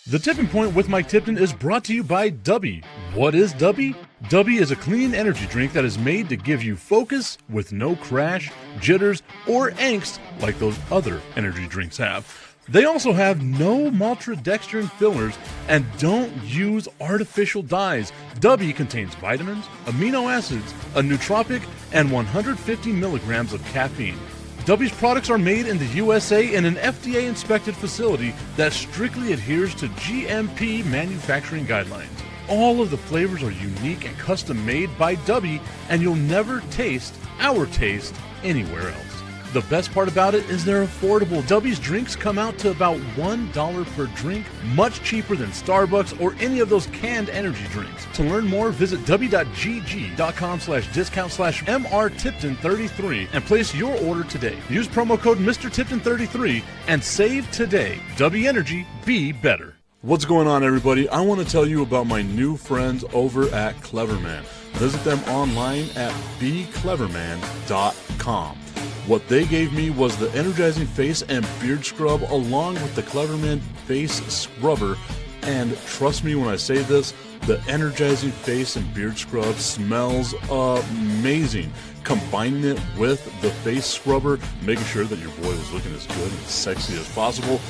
The Tipping Point with Mike Tipton is brought to you by Dubby. What is Dubby? Dubby is a clean energy drink that is made to give you focus with no crash, jitters, or angst like those other energy drinks have. They also have no maltodextrin fillers and don't use artificial dyes. Dubby contains vitamins, amino acids, a nootropic, and 150 milligrams of caffeine. Dubby's products are made in the USA in an FDA-inspected facility that strictly adheres to GMP manufacturing guidelines. All of the flavors are unique and custom-made by Dubby, and you'll never taste our taste anywhere else. The best part about it is they're affordable. Dubby's drinks come out to about $1 per drink, much cheaper than Starbucks or any of those canned energy drinks. To learn more, visit w.gg.com/discount/MRTipton33 and place your order today. Use promo code MrTipton33 and save today. Dubby Energy, be better. What's going on, everybody? I want to tell you about my new friends over at Cleverman. Visit them online at becleverman.com. What they gave me was the energizing face and beard scrub along with the Cleverman face scrubber. And trust me when I say this, the energizing face and beard scrub smells amazing. Combining it with the face scrubber, making sure that your boy was looking as good and sexy as possible,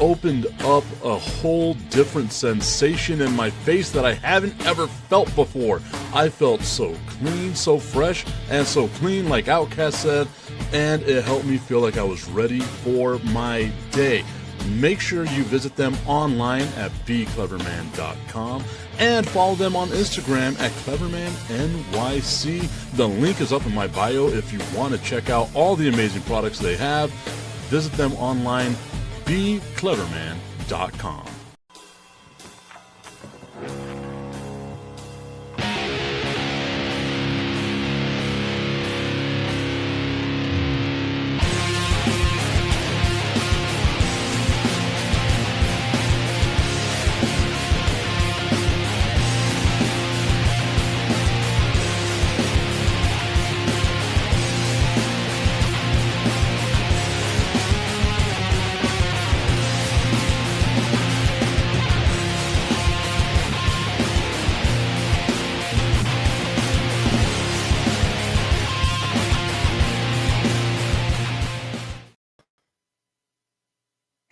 opened up a whole different sensation in my face that I haven't ever felt before. I felt so clean, so fresh, and so clean, like Outcast said, and it helped me feel like I was ready for my day. Make sure you visit them online at becleverman.com and follow them on Instagram at clevermannyc. The link is up in my bio if you want to check out all the amazing products they have. Visit them online, becleverman.com.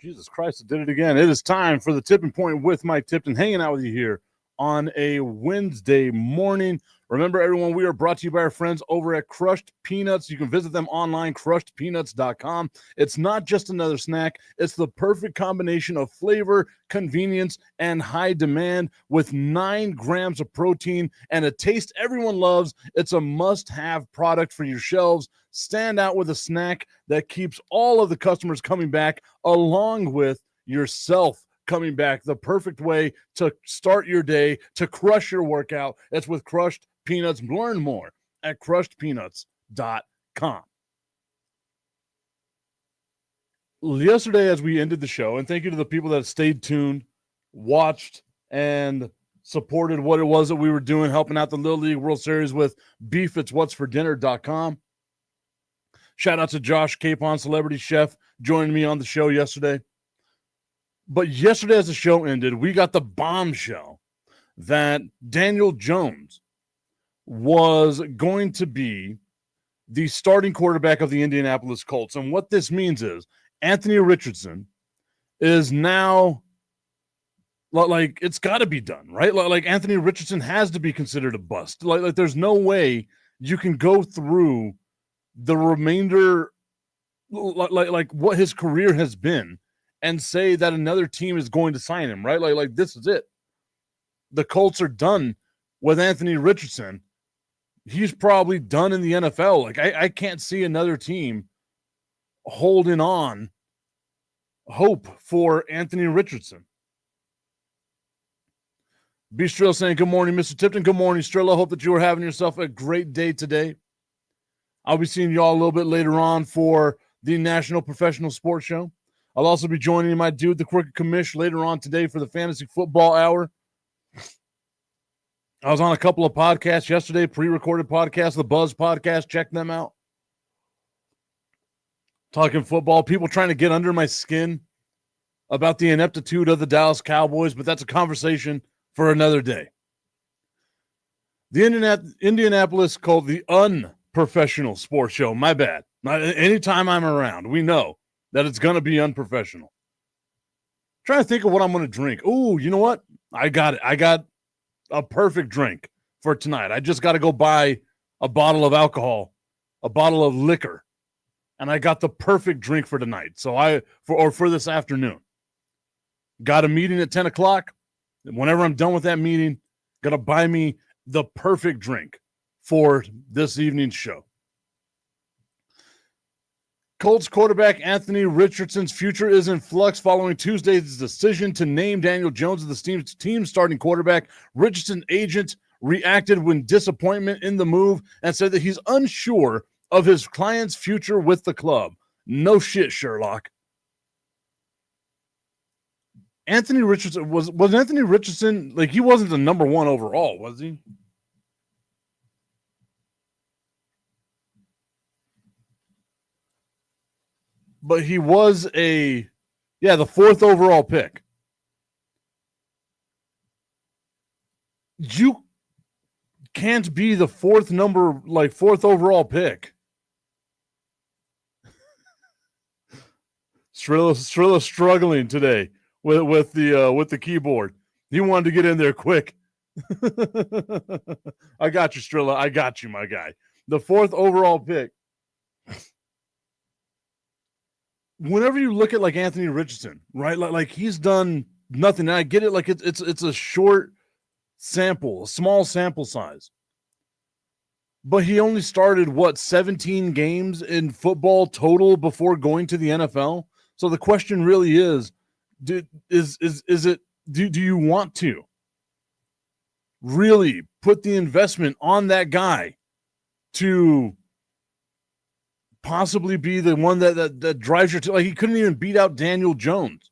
Jesus Christ, I did it again. It is time for the Tipping Point with Mike Tipton, hanging out with you here on a Wednesday morning. Remember, everyone, we are brought to you by our friends over at Crushed Peanuts. You can visit them online, crushedpeanuts.com. It's not just another snack. It's the perfect combination of flavor, convenience, and high demand with 9 grams of protein and a taste everyone loves. It's a must-have product for your shelves. Stand out with a snack that keeps all of the customers coming back, along with yourself coming back. The perfect way to start your day, to crush your workout. It's with Crushed Peanuts. Learn more at crushedpeanuts.com. Yesterday, as we ended the show, and thank you to the people that stayed tuned, watched, and supported what it was that we were doing, helping out the Little League World Series with beefitswhatsfordinner.com. Shout out to Josh Capon, celebrity chef, joining me on the show yesterday. But yesterday, as the show ended, we got the bombshell that Daniel Jones was going to be the starting quarterback of the Indianapolis Colts. And what this means is Anthony Richardson is now, like, it's got to be done, right? Like, Anthony Richardson has to be considered a bust. Like there's no way you can go through the remainder, like what his career has been, and say that another team is going to sign him, right? Like this is it. The Colts are done with Anthony Richardson. He's probably done in the NFL. Like I can't see another team holding on hope for Anthony Richardson. B. Strill saying, good morning, Mr. Tipton. Good morning, Strill. I hope that you are having yourself a great day today. I'll be seeing y'all a little bit later on for the National Professional Sports Show. I'll also be joining my dude, the Crooked Commish, later on today for the Fantasy Football Hour. I was on a couple of podcasts yesterday, pre-recorded podcasts, the Buzz podcast. Check them out. Talking football, people trying to get under my skin about the ineptitude of the Dallas Cowboys, but that's a conversation for another day. The Indianapolis called the unprofessional sports show. My bad. Anytime I'm around, we know that it's going to be unprofessional. Trying to think of what I'm going to drink. Ooh, you know what? I got it. I got a perfect drink for tonight. I just got to go buy a bottle of alcohol, a bottle of liquor, and I got the perfect drink for tonight. So for this afternoon. Got a meeting at 10 o'clock. Whenever I'm done with that meeting, got to buy me the perfect drink for this evening's show. Colts quarterback Anthony Richardson's future is in flux following Tuesday's decision to name Daniel Jones as the team's starting quarterback. Richardson's agent reacted with disappointment in the move and said that he's unsure of his client's future with the club. No shit, Sherlock. Anthony Richardson was Anthony Richardson, like, he wasn't the number one overall, was he? But he was the fourth overall pick. You can't be the fourth overall pick. Strilla struggling today with the keyboard. He wanted to get in there quick. I got you, Strilla. I got you, my guy. The fourth overall pick. Whenever you look at like Anthony Richardson, right? Like he's done nothing. And I get it. Like it's a short sample, a small sample size. But he only started 17 games in football total before going to the NFL. So the question really is, do you want to really put the investment on that guy to possibly be the one that drives your team? Like, he couldn't even beat out Daniel Jones,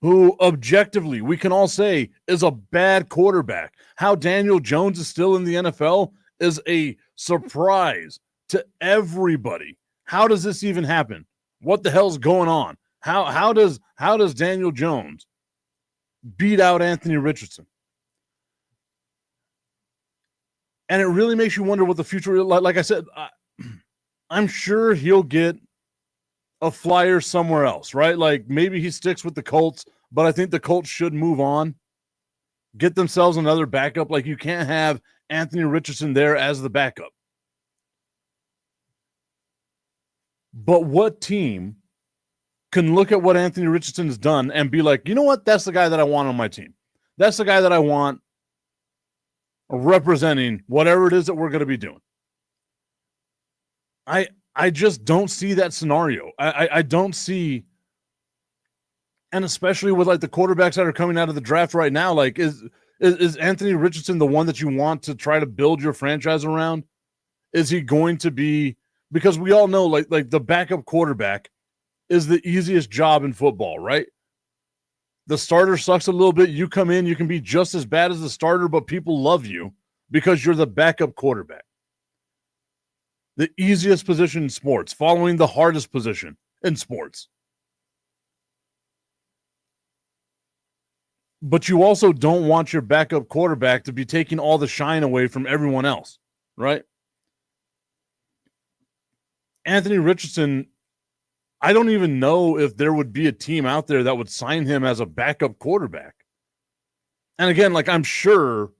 who objectively we can all say is a bad quarterback. How Daniel Jones is still in the NFL is a surprise to everybody. How does this even happen? What the hell's going on? How does Daniel Jones beat out Anthony Richardson? And it really makes you wonder what the future, like I said, I'm sure he'll get a flyer somewhere else, right? Like maybe he sticks with the Colts, but I think the Colts should move on, get themselves another backup. Like, you can't have Anthony Richardson there as the backup. But what team can look at what Anthony Richardson has done and be like, you know what? That's the guy that I want on my team. That's the guy that I want representing whatever it is that we're going to be doing. I just don't see that scenario. I don't see, and especially with like the quarterbacks that are coming out of the draft right now, like is Anthony Richardson the one that you want to try to build your franchise around? Is he going to be, because we all know like the backup quarterback is the easiest job in football, right? The starter sucks a little bit. You come in, you can be just as bad as the starter, but people love you because you're the backup quarterback. The easiest position in sports, following the hardest position in sports. But you also don't want your backup quarterback to be taking all the shine away from everyone else, right? Anthony Richardson, I don't even know if there would be a team out there that would sign him as a backup quarterback. And again, like, I'm sure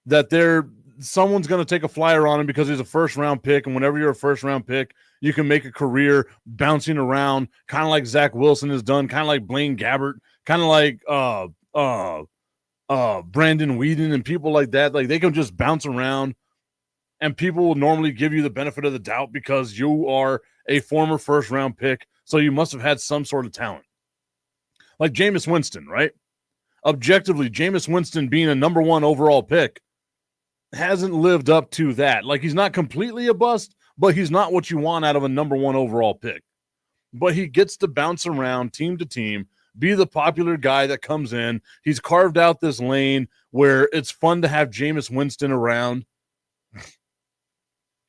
that someone's going to take a flyer on him because he's a first-round pick, and whenever you're a first-round pick, you can make a career bouncing around, kind of like Zach Wilson has done, kind of like Blaine Gabbert, kind of like Brandon Weeden and people like that. Like, they can just bounce around, and people will normally give you the benefit of the doubt because you are a former first-round pick, so you must have had some sort of talent. Like Jameis Winston, right? Objectively, Jameis Winston being a number one overall pick hasn't lived up to that. Like, he's not completely a bust, but he's not what you want out of a number one overall pick. But he gets to bounce around team to team, be the popular guy that comes in. He's carved out this lane where it's fun to have Jameis Winston around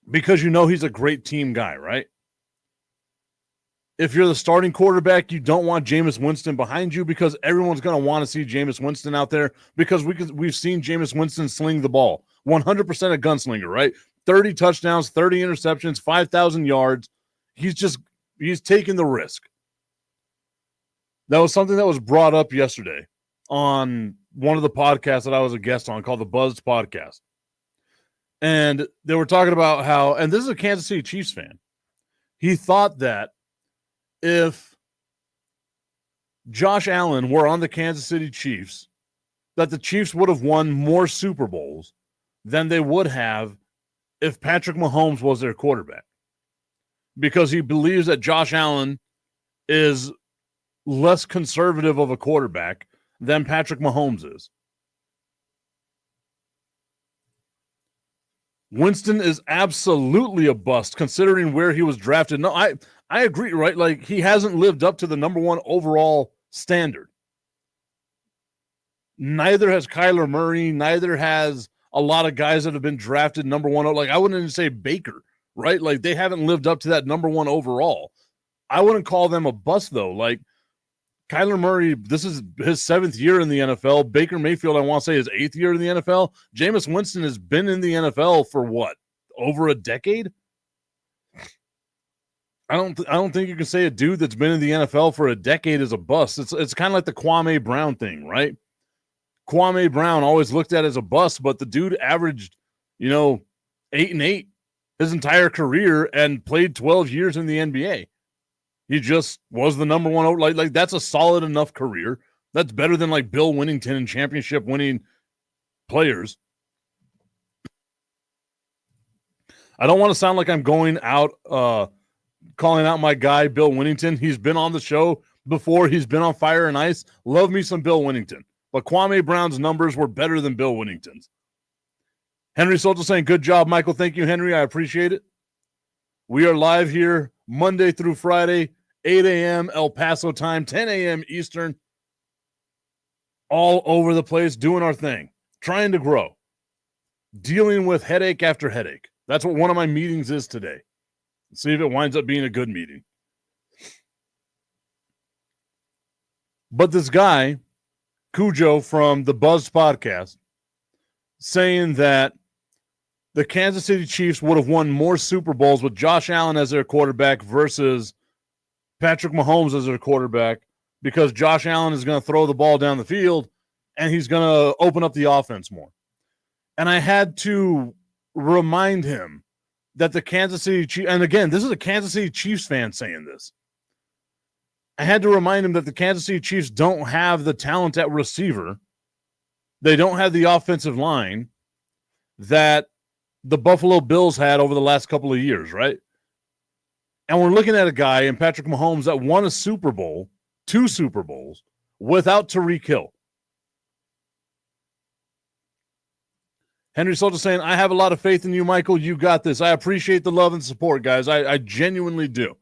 because you know he's a great team guy, right? If you're the starting quarterback, you don't want Jameis Winston behind you because everyone's going to want to see Jameis Winston out there because we've seen Jameis Winston sling the ball. 100% a gunslinger, right? 30 touchdowns, 30 interceptions, 5,000 yards. He's taking the risk. That was something that was brought up yesterday on one of the podcasts that I was a guest on called the Buzzed Podcast. And they were talking about how, and this is a Kansas City Chiefs fan, he thought that if Josh Allen were on the Kansas City Chiefs, that the Chiefs would have won more Super Bowls than they would have if Patrick Mahomes was their quarterback. Because he believes that Josh Allen is less conservative of a quarterback than Patrick Mahomes is. Winston is absolutely a bust considering where he was drafted. No, I agree, right? Like, he hasn't lived up to the number one overall standard. Neither has Kyler Murray. Neither has a lot of guys that have been drafted number one. Like, I wouldn't even say Baker, right? Like, they haven't lived up to that number one overall. I wouldn't call them a bust, though. Like, Kyler Murray, this is his 7th year in the NFL. Baker Mayfield, I want to say, his 8th year in the NFL. Jameis Winston has been in the NFL for what? Over a decade? I don't think you can say a dude that's been in the NFL for a decade is a bust. It's kind of like the Kwame Brown thing, right? Kwame Brown always looked at as a bust, but the dude averaged, 8-8 his entire career and played 12 years in the NBA. He just was the number one. Like that's a solid enough career. That's better than like Bill Winnington and championship winning players. I don't want to sound like I'm going out, calling out my guy, Bill Winnington. He's been on the show before. He's been on Fire and Ice. Love me some Bill Winnington. But Kwame Brown's numbers were better than Bill Winnington's. Henry Soldier saying, good job, Michael. Thank you, Henry. I appreciate it. We are live here Monday through Friday, 8 a.m. El Paso time, 10 a.m. Eastern. All over the place, doing our thing, trying to grow, dealing with headache after headache. That's what one of my meetings is today. See if it winds up being a good meeting. But this guy, Cujo from the Buzzed Podcast, saying that the Kansas City Chiefs would have won more Super Bowls with Josh Allen as their quarterback versus Patrick Mahomes as their quarterback because Josh Allen is going to throw the ball down the field and he's going to open up the offense more. And I had to remind him that the Kansas City Chiefs, and again, this is a Kansas City Chiefs fan saying this. I had to remind him that the Kansas City Chiefs don't have the talent at receiver. They don't have the offensive line that the Buffalo Bills had over the last couple of years, right? And we're looking at a guy in Patrick Mahomes that won a Super Bowl, 2 Super Bowls, without Tyreek Hill. Henry Soldier saying, I have a lot of faith in you, Michael. You got this. I appreciate the love and support, guys. I genuinely do.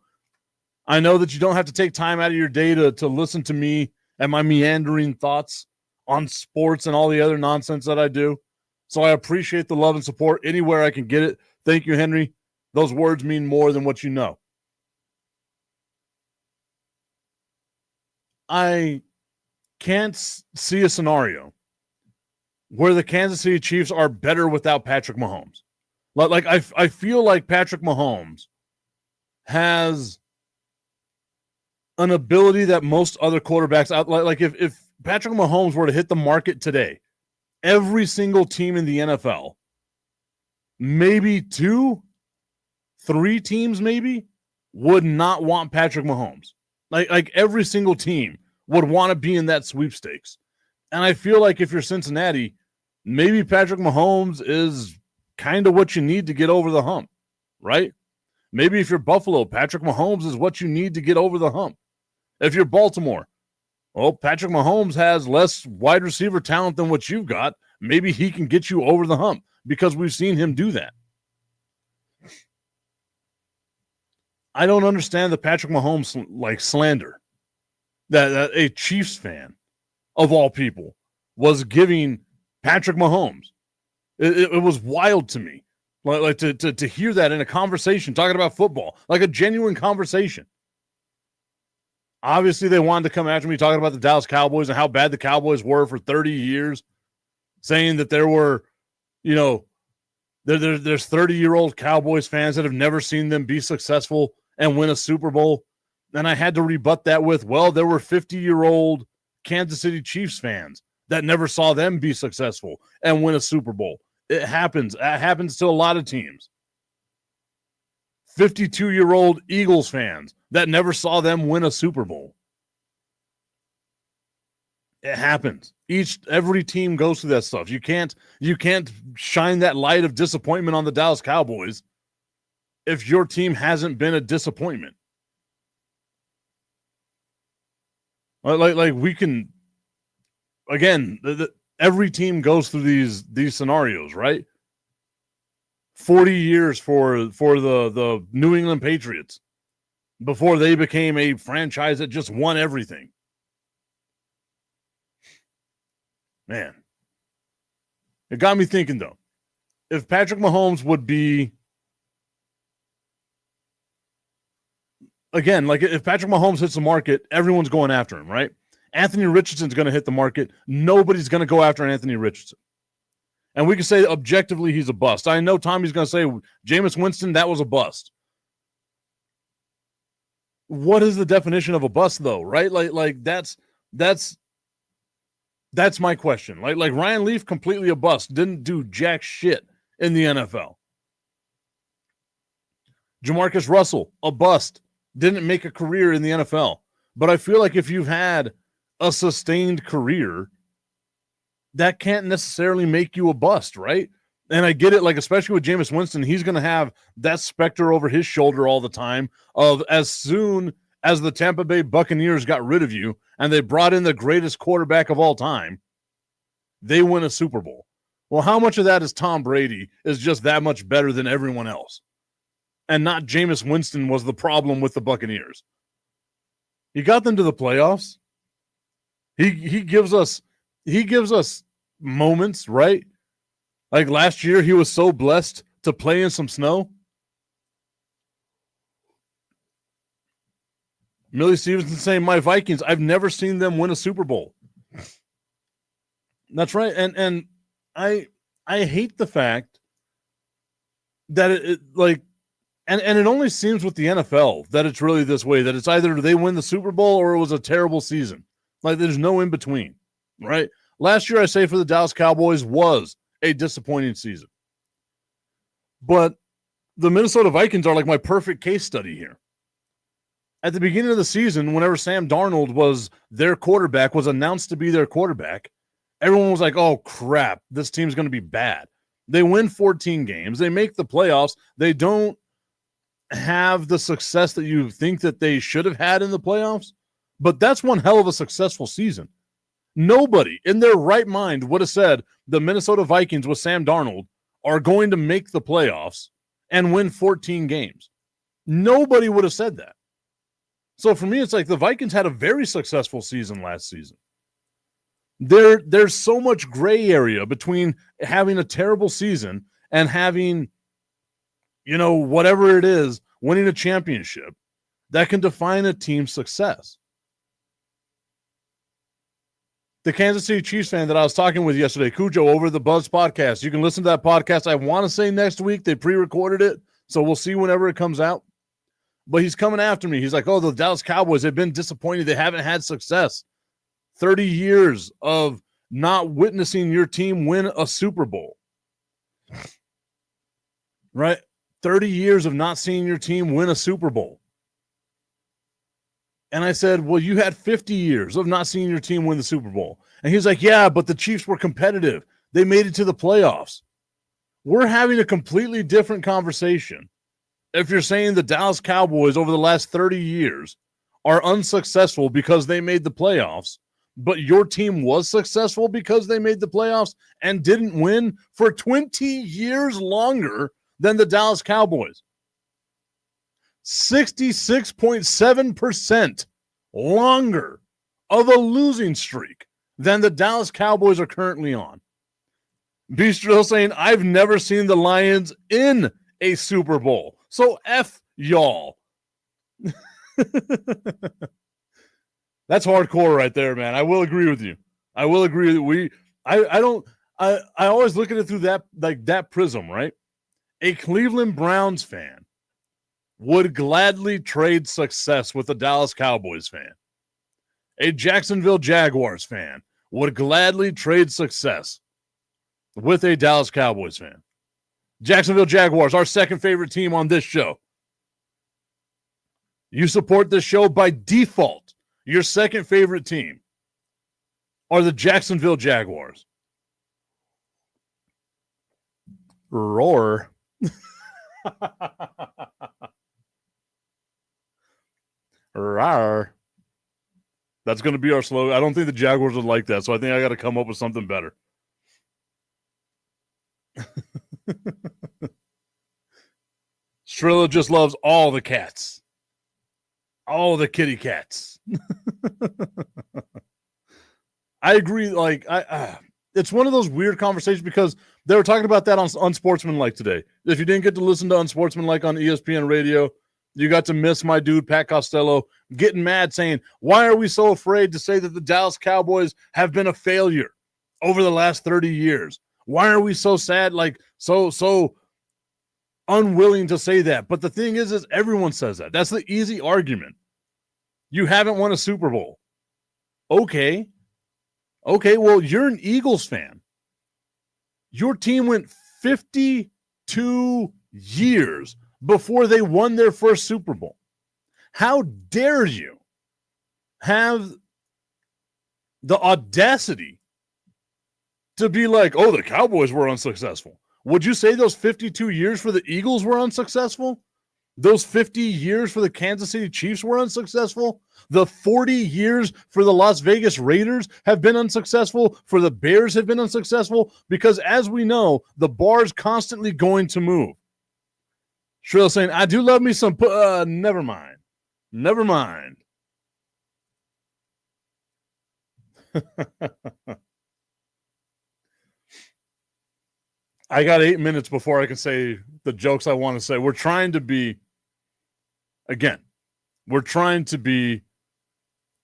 I know that you don't have to take time out of your day to listen to me and my meandering thoughts on sports and all the other nonsense that I do. So I appreciate the love and support anywhere I can get it. Thank you, Henry. Those words mean more than what you know. I can't see a scenario where the Kansas City Chiefs are better without Patrick Mahomes. Like I feel like Patrick Mahomes has an ability that most other quarterbacks out. Like if Patrick Mahomes were to hit the market today, every single team in the NFL, maybe 2, 3 teams maybe, would not want Patrick Mahomes. Like every single team would want to be in that sweepstakes. And I feel like if you're Cincinnati, maybe Patrick Mahomes is kind of what you need to get over the hump, right? Maybe if you're Buffalo, Patrick Mahomes is what you need to get over the hump. If you're Baltimore, well, Patrick Mahomes has less wide receiver talent than what you've got. Maybe he can get you over the hump because we've seen him do that. I don't understand the Patrick Mahomes slander that a Chiefs fan of all people was giving Patrick Mahomes. It was wild to me, like to hear that in a conversation talking about football, like a genuine conversation. Obviously, they wanted to come after me talking about the Dallas Cowboys and how bad the Cowboys were for 30 years, saying that there were, there's 30-year-old Cowboys fans that have never seen them be successful and win a Super Bowl. And I had to rebut that with, well, there were 50-year-old Kansas City Chiefs fans that never saw them be successful and win a Super Bowl. It happens. It happens to a lot of teams. 52-year-old Eagles fans that never saw them win a Super Bowl. It happens. Every team goes through that stuff. You can't shine that light of disappointment on the Dallas Cowboys if your team hasn't been a disappointment. Like we can, again, every team goes through these scenarios, right? 40 years for the New England Patriots before they became a franchise that just won everything. Man, it got me thinking, though. If Patrick Mahomes would be, again, like if Patrick Mahomes hits the market, everyone's going after him, right? Anthony Richardson's going to hit the market. Nobody's going to go after Anthony Richardson. And we can say objectively he's a bust. I know Tommy's going to say Jameis Winston, that was a bust. What is the definition of a bust, though, right? Like that's my question. Like Ryan Leaf, completely a bust. Didn't do jack shit in the NFL. Jamarcus Russell, a bust. Didn't make a career in the NFL. But I feel like if you've had a sustained career, that can't necessarily make you a bust, right? And I get it, like especially with Jameis Winston, he's going to have that specter over his shoulder all the time of as soon as the Tampa Bay Buccaneers got rid of you and they brought in the greatest quarterback of all time, they win a Super Bowl. Well, how much of that is Tom Brady is just that much better than everyone else? And not Jameis Winston was the problem with the Buccaneers. He got them to the playoffs. He gives us moments, right? Like last year, he was so blessed to play in some snow. Millie Stevenson saying, my Vikings, I've never seen them win a Super Bowl. That's right. And I hate the fact that it it only seems with the NFL that it's really this way, that it's either they win the Super Bowl or it was a terrible season. Like there's no in between, right? Last year, I say for the Dallas Cowboys was a disappointing season. But the Minnesota Vikings are like my perfect case study here. At the beginning of the season, whenever Sam Darnold was their quarterback, was announced to be their quarterback, everyone was like, oh, crap, this team's going to be bad. They win 14 games. They make the playoffs. They don't have the success that you think that they should have had in the playoffs, but that's one hell of a successful season. Nobody in their right mind would have said the Minnesota Vikings with Sam Darnold are going to make the playoffs and win 14 games. Nobody would have said that. So for me, it's like the Vikings had a very successful season last season. There's so much gray area between having a terrible season and having, whatever it is, winning a championship that can define a team's success. The Kansas City Chiefs fan that I was talking with yesterday, Cujo, over the Buzz podcast. You can listen to that podcast. I want to say next week. They pre-recorded it, so we'll see whenever it comes out. But he's coming after me. He's like, oh, the Dallas Cowboys have been disappointed. They haven't had success. 30 years of not witnessing your team win a Super Bowl. Right? 30 years of not seeing your team win a Super Bowl. And I said, well, you had 50 years of not seeing your team win the Super Bowl. And he's like, yeah, but the Chiefs were competitive. They made it to the playoffs. We're having a completely different conversation if you're saying the Dallas Cowboys over the last 30 years are unsuccessful because they made the playoffs, but your team was successful because they made the playoffs and didn't win for 20 years longer than the Dallas Cowboys. 66.7% longer of a losing streak than the Dallas Cowboys are currently on. Bistro saying, I've never seen the Lions in a Super Bowl. So F y'all. That's hardcore right there, man. I will agree with you. I will agree that I always look at it through that prism, right? A Cleveland Browns fan would gladly trade success with a Dallas Cowboys fan. A Jacksonville Jaguars fan would gladly trade success with a Dallas Cowboys fan. Jacksonville Jaguars, our second favorite team on this show. You support this show by default. Your second favorite team are the Jacksonville Jaguars. Roar. Rawr. That's going to be our slogan. I don't think the Jaguars would like that, so I think I got to come up with something better. Strilla just loves all the cats. All the kitty cats. I agree. Like, it's one of those weird conversations because they were talking about that on Unsportsmanlike today. If you didn't get to listen to Unsportsmanlike on ESPN Radio, you got to miss my dude, Pat Costello, getting mad saying, why are we so afraid to say that the Dallas Cowboys have been a failure over the last 30 years? Why are we so sad, like so unwilling to say that? But the thing is everyone says that. That's the easy argument. You haven't won a Super Bowl. Okay, well, you're an Eagles fan. Your team went 52 years before they won their first Super Bowl. How dare you have the audacity to be like, oh, the Cowboys were unsuccessful? Would you say those 52 years for the Eagles were unsuccessful? Those 50 years for the Kansas City Chiefs were unsuccessful? The 40 years for the Las Vegas Raiders have been unsuccessful? For the Bears have been unsuccessful? Because as we know, the bar's constantly going to move. Shrill saying, I do love me some, never mind. Never mind. I got 8 minutes before I can say the jokes I want to say. We're trying to be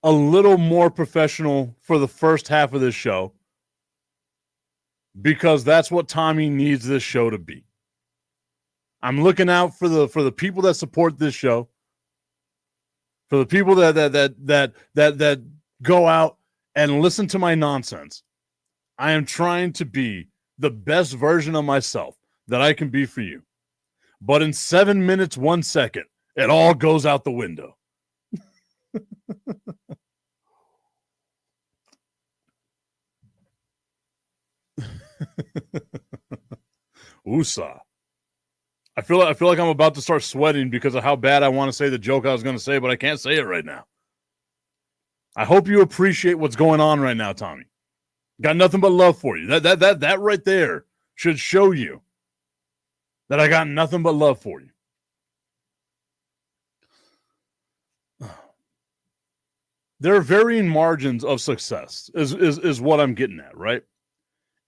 a little more professional for the first half of this show because that's what Tommy needs this show to be. I'm looking out for the people that support this show, for the people that go out and listen to my nonsense. I am trying to be the best version of myself that I can be for you. But in 7 minutes, 1 second, it all goes out the window. USA. I feel like I'm about to start sweating because of how bad I want to say the joke I was going to say, but I can't say it right now. I hope you appreciate what's going on right now, Tommy. Got nothing but love for you. That right there should show you that I got nothing but love for you. There are varying margins of success is what I'm getting at, right?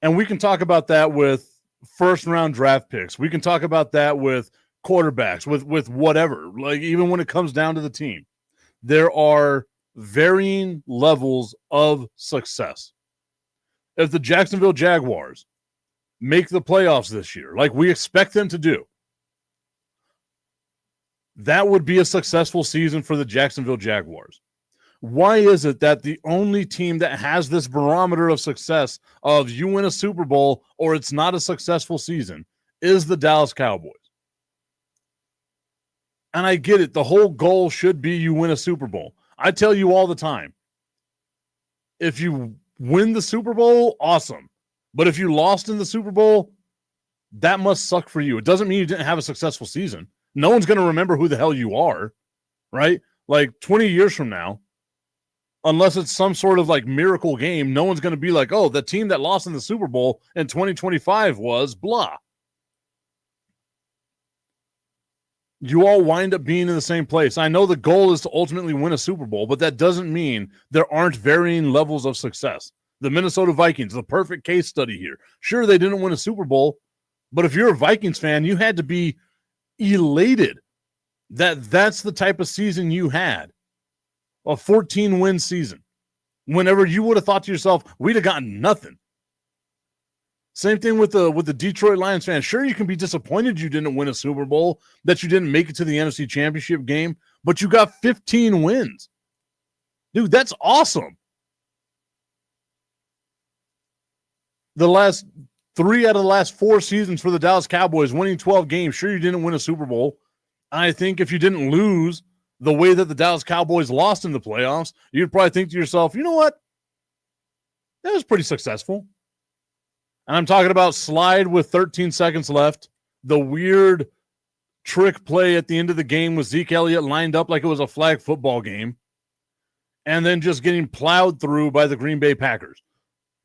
And we can talk about that with first-round draft picks. We can talk about that with quarterbacks, with whatever. Like, even when it comes down to the team, there are varying levels of success. If the Jacksonville Jaguars make the playoffs this year, like we expect them to do, that would be a successful season for the Jacksonville Jaguars. Why is it that the only team that has this barometer of success of you win a Super Bowl or it's not a successful season is the Dallas Cowboys? And I get it. The whole goal should be you win a Super Bowl. I tell you all the time, if you win the Super Bowl, awesome. But if you lost in the Super Bowl, that must suck for you. It doesn't mean you didn't have a successful season. No one's going to remember who the hell you are, right? Like 20 years from now, unless it's some sort of like miracle game, no one's going to be like, oh, the team that lost in the Super Bowl in 2025 was blah. You all wind up being in the same place. I know the goal is to ultimately win a Super Bowl, but that doesn't mean there aren't varying levels of success. The Minnesota Vikings, the perfect case study here. Sure, they didn't win a Super Bowl, but if you're a Vikings fan, you had to be elated that that's the type of season you had. a 14-win season. Whenever you would have thought to yourself, we'd have gotten nothing. Same thing with the Detroit Lions fans. Sure, you can be disappointed you didn't win a Super Bowl, that you didn't make it to the NFC Championship game, but you got 15 wins. Dude, that's awesome. The last 3 out of the last 4 seasons for the Dallas Cowboys, winning 12 games. Sure, you didn't win a Super Bowl. I think if you didn't lose the way that the Dallas Cowboys lost in the playoffs, you'd probably think to yourself, you know what? That was pretty successful. And I'm talking about slide with 13 seconds left, the weird trick play at the end of the game with Zeke Elliott lined up like it was a flag football game, and then just getting plowed through by the Green Bay Packers.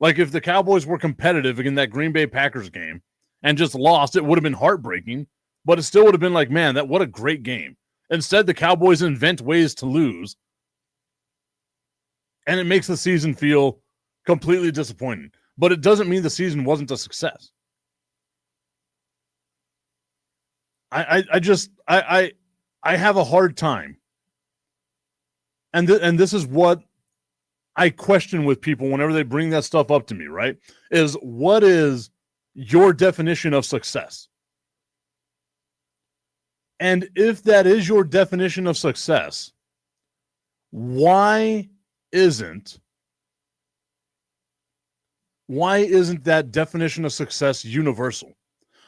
Like if the Cowboys were competitive in that Green Bay Packers game and just lost, it would have been heartbreaking, but it still would have been like, man, what a great game. Instead, the Cowboys invent ways to lose, and it makes the season feel completely disappointing. But it doesn't mean the season wasn't a success. I have a hard time. And this is what I question with people whenever they bring that stuff up to me, right? Is what is your definition of success? And if that is your definition of success, why isn't that definition of success universal?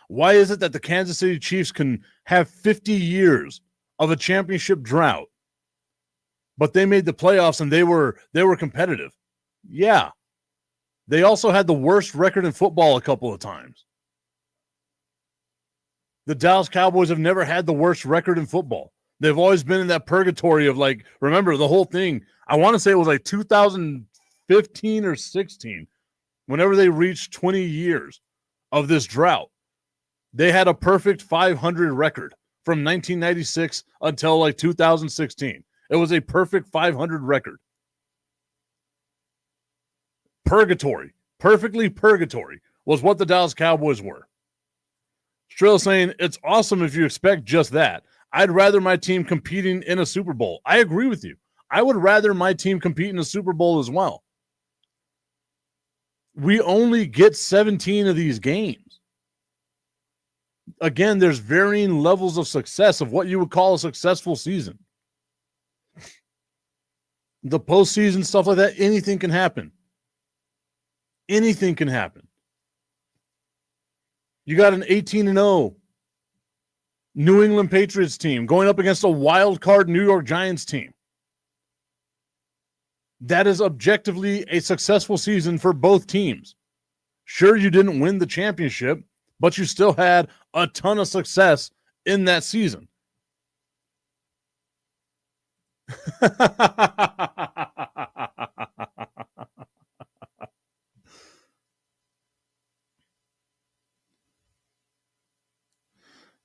Why is it that the Kansas City Chiefs can have 50 years of a championship drought, but they made the playoffs and they were competitive? Yeah. They also had the worst record in football a couple of times. The Dallas Cowboys have never had the worst record in football. They've always been in that purgatory of, like, remember the whole thing. I want to say it was like 2015 or 16. Whenever they reached 20 years of this drought, they had a perfect 500 record from 1996 until like 2016. It was a perfect 500 record. Purgatory, perfectly purgatory was what the Dallas Cowboys were. Strill saying, it's awesome if you expect just that. I'd rather my team competing in a Super Bowl. I agree with you. I would rather my team compete in a Super Bowl as well. We only get 17 of these games. Again, there's varying levels of success of what you would call a successful season. The postseason, stuff like that, anything can happen. Anything can happen. You got an 18-0 New England Patriots team going up against a wild card New York Giants team. That is objectively a successful season for both teams. Sure, you didn't win the championship, but you still had a ton of success in that season.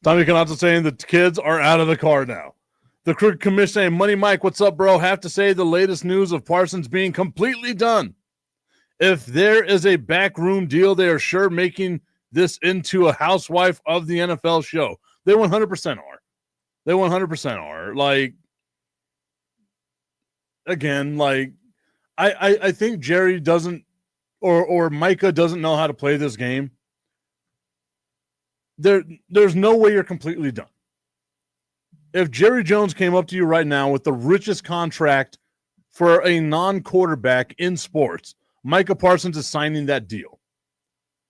Tommy Canazzo saying the kids are out of the car now. The Crooked Commission saying, Money Mike, what's up, bro? Have to say the latest news of Parsons being completely done. If there is a backroom deal, they are sure making this into a housewife of the NFL show. They 100% are. They 100% are. Like, again, like, I think Jerry doesn't, or Micah doesn't know how to play this game. There's no way you're completely done. If Jerry Jones came up to you right now with the richest contract for a non-quarterback in sports, Micah Parsons is signing that deal.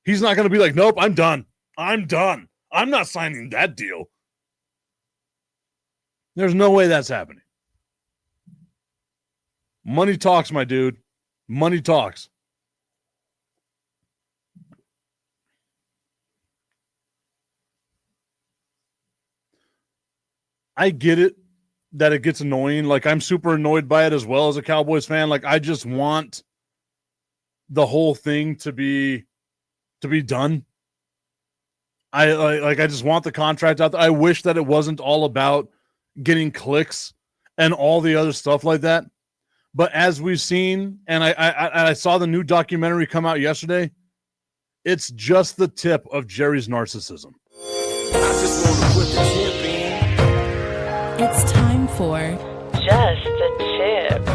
He's not going to be like, nope, I'm done. I'm done. I'm not signing that deal. There's no way that's happening. Money talks, my dude. Money talks. I get it that it gets annoying. Like, I'm super annoyed by it as well as a Cowboys fan. Like, I just want the whole thing to be done. I just want the contract out there. I wish that it wasn't all about getting clicks and all the other stuff like that. But as we've seen, and I saw the new documentary come out yesterday, it's just the tip of Jerry's narcissism. I just want to put the tip in. It's time for Just a Tip.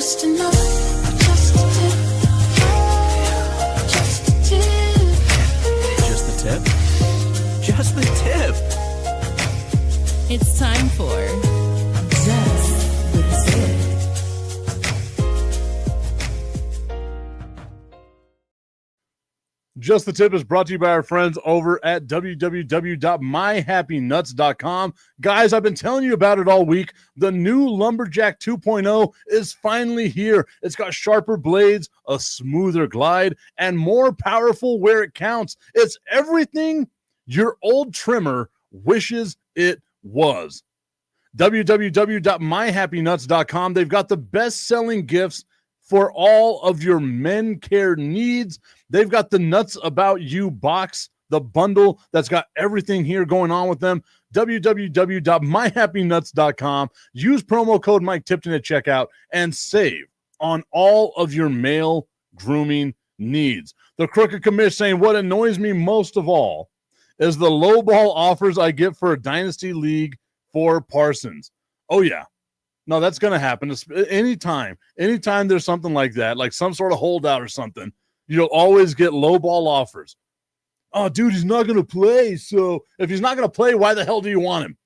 Just enough, just a tip. Just a tip. Just the tip? Just the tip. It's time for Just the Tip. Just the Tip is brought to you by our friends over at www.myhappynuts.com. Guys, I've been telling you about it all week. The new Lumberjack 2.0 is finally here. It's got sharper blades, a smoother glide, and more powerful where it counts. It's everything your old trimmer wishes it was. www.myhappynuts.com. They've got the best-selling gifts for all of your men care needs. They've got the Nuts About You box, the bundle that's got everything here going on with them. www.myhappynuts.com. Use promo code Mike Tipton at checkout and save on all of your male grooming needs. The Crooked Commish saying, what annoys me most of all is the low ball offers I get for a dynasty league for Parsons. Oh, yeah. No, that's going to happen. Anytime there's something like that, like some sort of holdout or something, you'll always get low ball offers. Oh, dude, he's not going to play. So if he's not going to play, why the hell do you want him?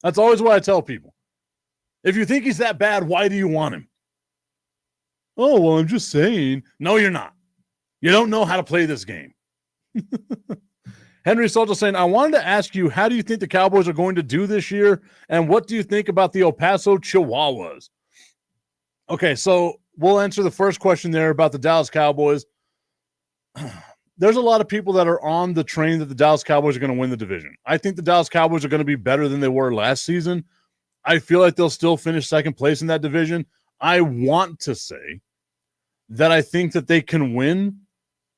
That's always what I tell people. If you think he's that bad, why do you want him? Oh, well, I'm just saying. No, you're not. You don't know how to play this game. Henry Soto saying, I wanted to ask you, how do you think the Cowboys are going to do this year? And what do you think about the El Paso Chihuahuas? Okay, so we'll answer the first question there about the Dallas Cowboys. There's a lot of people that are on the train that the Dallas Cowboys are going to win the division. I think the Dallas Cowboys are going to be better than they were last season. I feel like they'll still finish second place in that division. I want to say that I think that they can win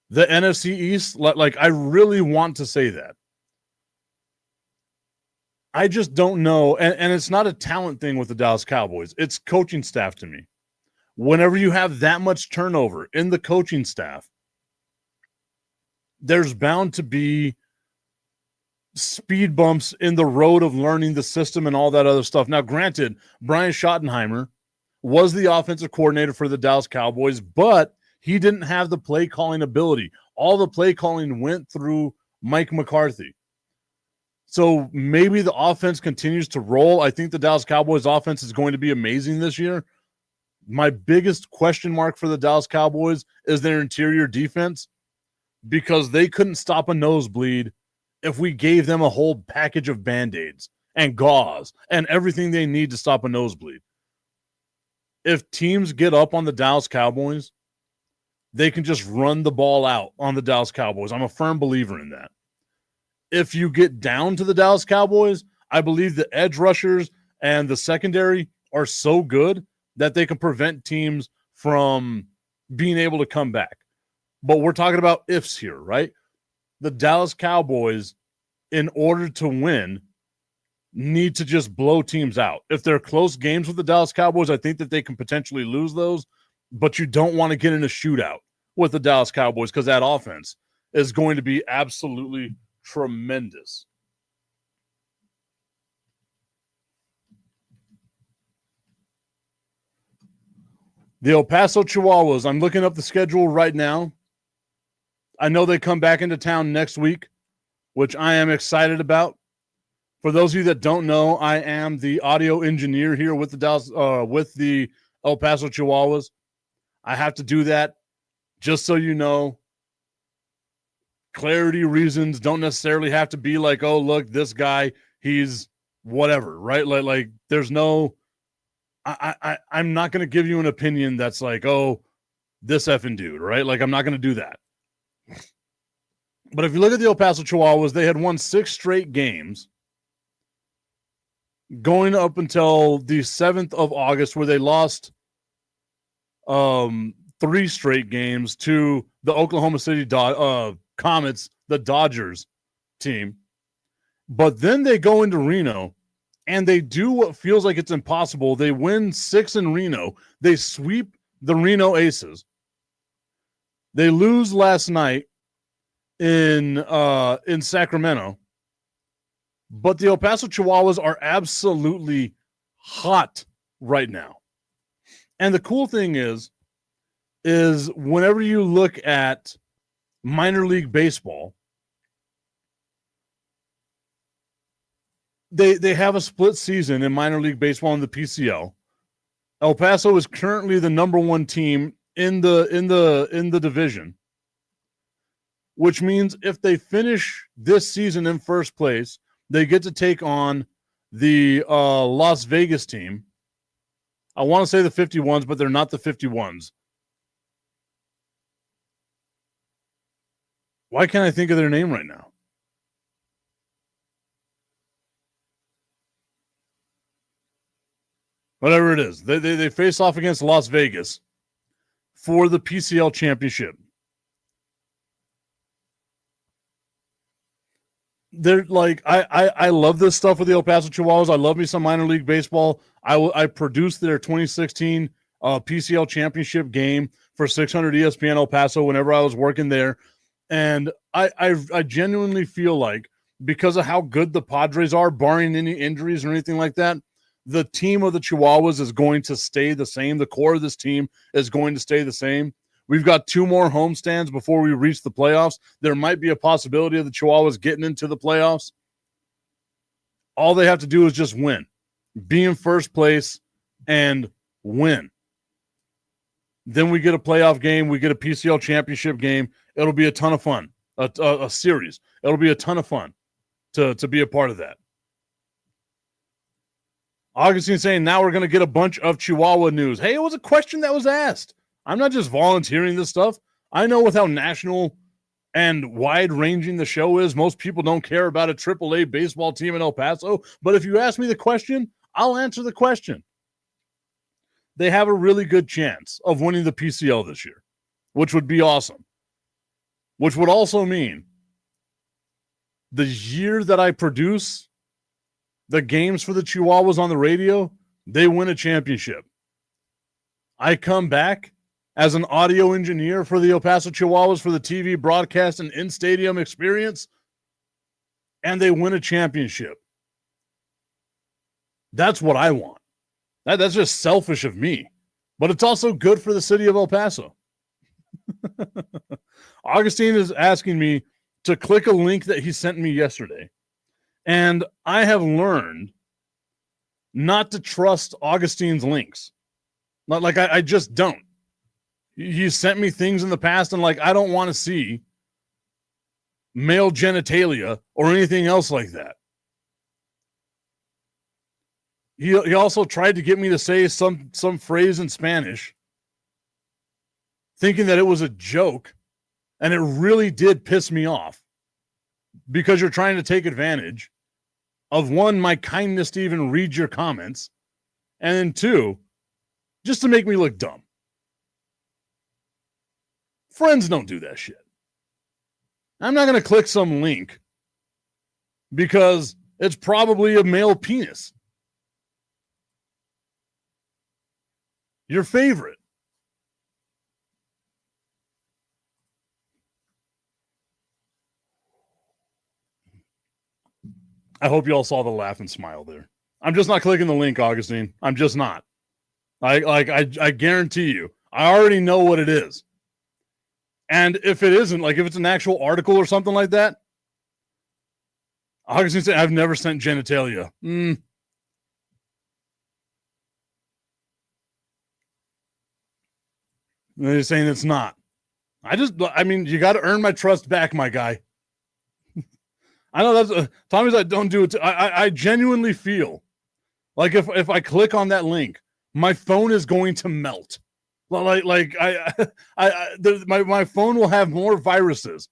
the NFC East. Like, I really want to say that. I just don't know. And it's not a talent thing with the Dallas Cowboys. It's coaching staff to me. Whenever you have that much turnover in the coaching staff, there's bound to be speed bumps in the road of learning the system and all that other stuff. Now, granted, Brian Schottenheimer was the offensive coordinator for the Dallas Cowboys, but he didn't have the play calling ability. All the play calling went through Mike McCarthy. So maybe the offense continues to roll. I think the Dallas Cowboys offense is going to be amazing this year. My biggest question mark for the Dallas Cowboys is their interior defense, because they couldn't stop a nosebleed if we gave them a whole package of Band-Aids and gauze and everything they need to stop a nosebleed. If teams get up on the Dallas Cowboys, they can just run the ball out on the Dallas Cowboys. I'm a firm believer in that. If you get down to the Dallas Cowboys, I believe the edge rushers and the secondary are so good that they can prevent teams from being able to come back. But we're talking about ifs here, right? The Dallas Cowboys, in order to win, need to just blow teams out. If they're close games with the Dallas Cowboys, I think that they can potentially lose those, but you don't want to get in a shootout with the Dallas Cowboys because that offense is going to be absolutely tremendous. The El Paso Chihuahuas, I'm looking up the schedule right now. I know they come back into town next week, which I am excited about. For those of you that don't know, I am the audio engineer here with the El Paso Chihuahuas. I have to do that just so you know. Clarity reasons don't necessarily have to be like, oh, look, this guy, he's whatever, right? Like there's no, I'm not going to give you an opinion that's like, oh, this effing dude, right? Like, I'm not going to do that. But if you look at the El Paso Chihuahuas, they had won 6 straight games going up until the 7th of August, where they lost 3 straight games to the Oklahoma City Comets, the Dodgers team. But then they go into Reno and they do what feels like it's impossible. They win 6 in Reno. They sweep the Reno Aces. They lose last night in Sacramento. But the El Paso Chihuahuas are absolutely hot right now. And the cool thing is whenever you look at minor league baseball, they have a split season in minor league baseball in the PCL. El Paso is currently the number one team in the division, which means if they finish this season in first place, they get to take on the Las Vegas team. I want to say the 51s, but they're not the 51s. Why can't I think of their name right now? Whatever it is, they face off against Las Vegas for the PCL championship. They're like, I love this stuff with the El Paso Chihuahuas. I love me some minor league baseball. I produced their 2016 PCL championship game for 600 ESPN El Paso whenever I was working there. And I genuinely feel like because of how good the Padres are, barring any injuries or anything like that, the team of the Chihuahuas is going to stay the same. The core of this team is going to stay the same. We've got 2 more homestands before we reach the playoffs. There might be a possibility of the Chihuahuas getting into the playoffs. All they have to do is just win, be in first place, and win. Then we get a playoff game. We get a PCL championship game. It'll be a ton of fun, a series. It'll be a ton of fun to be a part of that. Augustine saying now we're going to get a bunch of Chihuahua news. Hey, it was a question that was asked. I'm not just volunteering this stuff. I know with how national and wide-ranging the show is, most people don't care about a AAA baseball team in El Paso. But if you ask me the question, I'll answer the question. They have a really good chance of winning the PCL this year, which would be awesome. Which would also mean the year that I produce the games for the Chihuahuas on the radio, they win a championship. I come back as an audio engineer for the El Paso Chihuahuas for the TV broadcast and in-stadium experience, and they win a championship. That's what I want. That's just selfish of me, but it's also good for the city of El Paso. Augustine is asking me to click a link that he sent me yesterday. And I have learned not to trust Augustine's links. Not like I just don't. He sent me things in the past and like I don't want to see male genitalia or anything else like that. He also tried to get me to say some phrase in Spanish, thinking that it was a joke, and it really did piss me off. Because you're trying to take advantage of, 1, my kindness to even read your comments, and then 2, just to make me look dumb. Friends don't do that shit. I'm not going to click some link because it's probably a male penis. Your favorite. I hope you all saw the laugh and smile there. I'm just not clicking the link, Augustine. I'm just not. I guarantee you, I already know what it is. And if it isn't, like if it's an actual article or something like that, Augustine said, I've never sent genitalia. They're saying it's not. I mean, you got to earn my trust back, my guy. I know that's Tommy's like, don't do it. I genuinely feel like if I click on that link, my phone is going to melt. My phone will have more viruses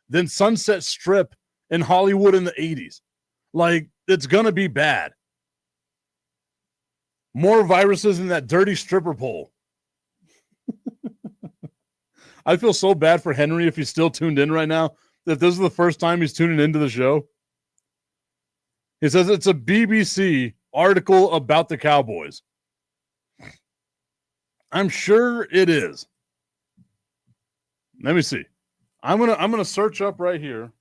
than Sunset Strip in Hollywood in the 80s. Like, it's going to be bad. More viruses than that dirty stripper pole. I feel so bad for Henry if he's still tuned in right now. If this is the first time he's tuning into the show. He says it's a BBC article about the Cowboys. I'm sure it is. Let me see. I'm gonna search up right here.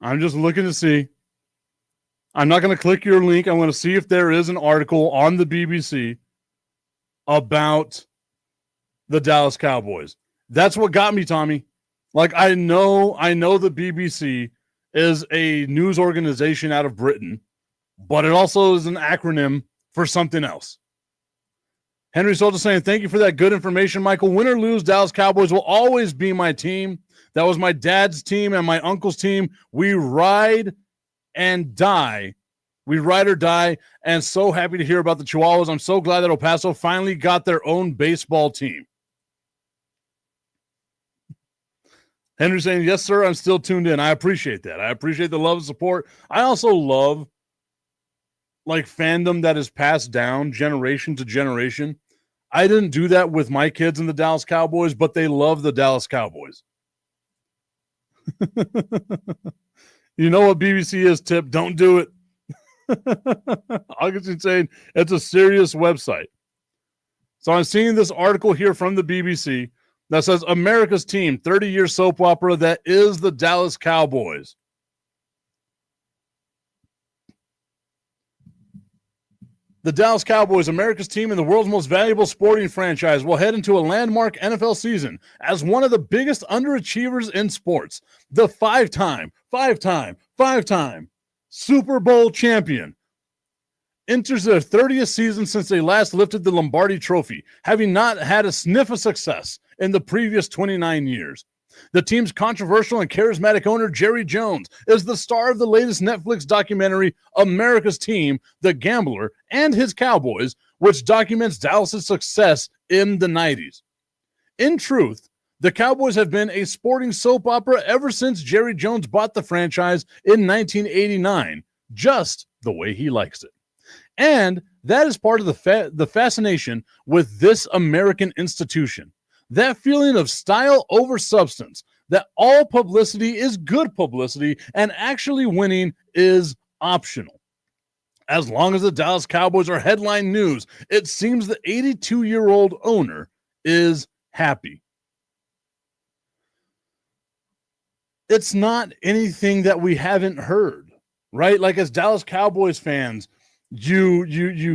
I'm just looking to see. I'm not going to click your link. I'm going to see if there is an article on the BBC about the Dallas Cowboys. That's what got me, Tommy. Like, I know the BBC is a news organization out of Britain, but it also is an acronym for something else. Henry Soldier saying, thank you for that good information, Michael. Win or lose, Dallas Cowboys will always be my team. That was my dad's team and my uncle's team. We ride and die. We ride or die, and so happy to hear about the Chihuahuas. I'm so glad that El Paso finally got their own baseball team. Henry saying, yes, sir, I'm still tuned in. I appreciate that. I appreciate the love and support. I also love, like, fandom that is passed down generation to generation. I didn't do that with my kids in the Dallas Cowboys, but they love the Dallas Cowboys. You know what BBC is, Tip? Don't do it. Augustine saying it's a serious website. So I'm seeing this article here from the BBC that says America's team, 30-year soap opera that is the Dallas Cowboys. The Dallas Cowboys, America's team and the world's most valuable sporting franchise, will head into a landmark NFL season as one of the biggest underachievers in sports. The five-time Super Bowl champion enters their 30th season since they last lifted the Lombardi Trophy, having not had a sniff of success in the previous 29 years. The team's controversial and charismatic owner, Jerry Jones, is the star of the latest Netflix documentary, America's Team, The Gambler, and His Cowboys, which documents Dallas' success in the 90s. In truth, the Cowboys have been a sporting soap opera ever since Jerry Jones bought the franchise in 1989, just the way he likes it. And that is part of the fascination with this American institution. That feeling of style over substance, that all publicity is good publicity and actually winning is optional. As long as the Dallas Cowboys are headline news, it seems the 82-year-old owner is happy. It's not anything that we haven't heard, right? Like, as Dallas Cowboys fans, you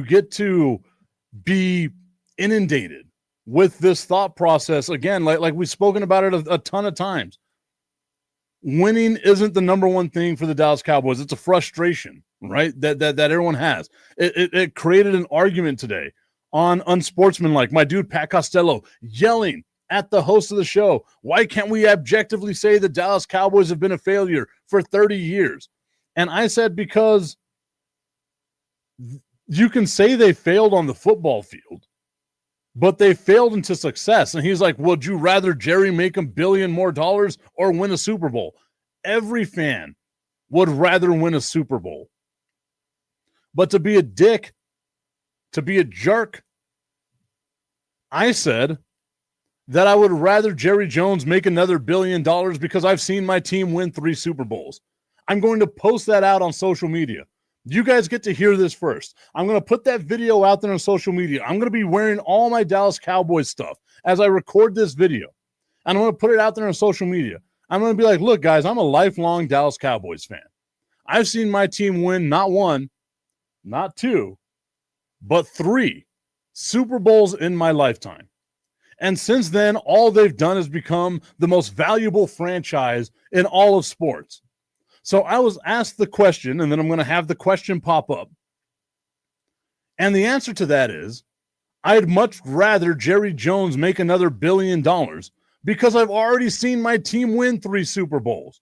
get to be inundated with this thought process. Again, like we've spoken about it a ton of times. Winning isn't the number one thing for the Dallas Cowboys. It's a frustration, right? That everyone has. It created an argument today on Unsportsmanlike. My dude, Pat Costello, yelling at the host of the show, why can't we objectively say the Dallas Cowboys have been a failure for 30 years? And I said, because you can say they failed on the football field, but they failed into success. And he's like, would you rather Jerry make $1 billion more or win a Super Bowl? Every fan would rather win a Super Bowl. But to be a dick, to be a jerk, I said that I would rather Jerry Jones make another $1 billion because I've seen my team win 3 Super Bowls. I'm going to post that out on social media. You guys get to hear this first. I'm going to put that video out there on social media. I'm going to be wearing all my Dallas Cowboys stuff as I record this video. And I'm going to put it out there on social media. I'm going to be like, look, guys, I'm a lifelong Dallas Cowboys fan. I've seen my team win not 1, not 2, but 3 Super Bowls in my lifetime. And since then, all they've done is become the most valuable franchise in all of sports. So I was asked the question, and then I'm going to have the question pop up. And the answer to that is, I'd much rather Jerry Jones make another $1 billion because I've already seen my team win 3 Super Bowls.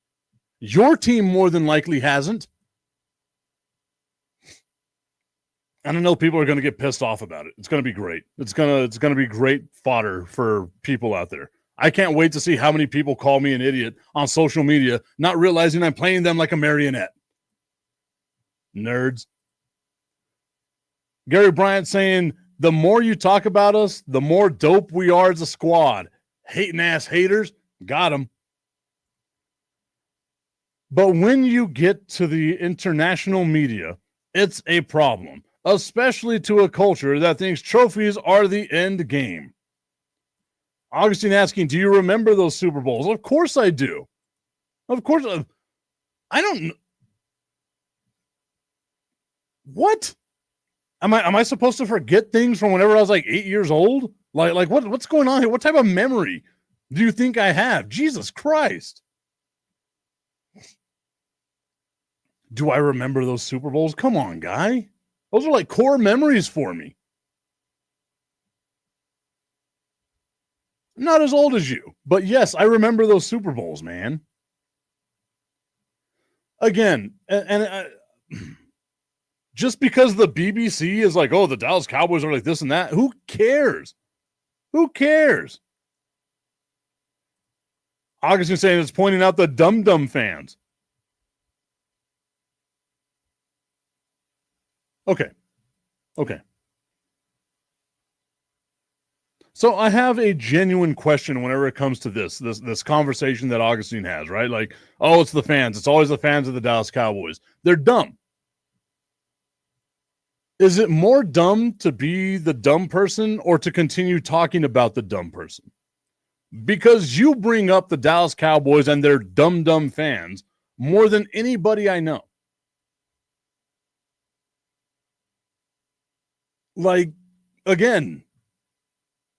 Your team more than likely hasn't. And I know people are going to get pissed off about it. It's going to be great. It's going to be great fodder for people out there. I can't wait to see how many people call me an idiot on social media, not realizing I'm playing them like a marionette. Nerds. Gary Bryant saying, the more you talk about us, the more dope we are as a squad. Hating ass haters, got them. But when you get to the international media, it's a problem, especially to a culture that thinks trophies are the end game. Augustine asking, do you remember those Super Bowls? Of course I do. Of course. I don't know. What? Am I supposed to forget things from whenever I was like 8 years old? Like what's going on here? What type of memory do you think I have? Jesus Christ. Do I remember those Super Bowls? Come on, guy. Those are like core memories for me. I'm not as old as you, but yes, I remember those Super Bowls, man. Again, just because the BBC is like, oh, the Dallas Cowboys are like this and that, who cares? Who cares? Augustine saying it's pointing out the dum-dum fans. Okay. So I have a genuine question whenever it comes to this conversation that Augustine has, right? Like, oh, it's the fans. It's always the fans of the Dallas Cowboys. They're dumb. Is it more dumb to be the dumb person or to continue talking about the dumb person? Because you bring up the Dallas Cowboys and their dumb fans more than anybody I know. Like, again,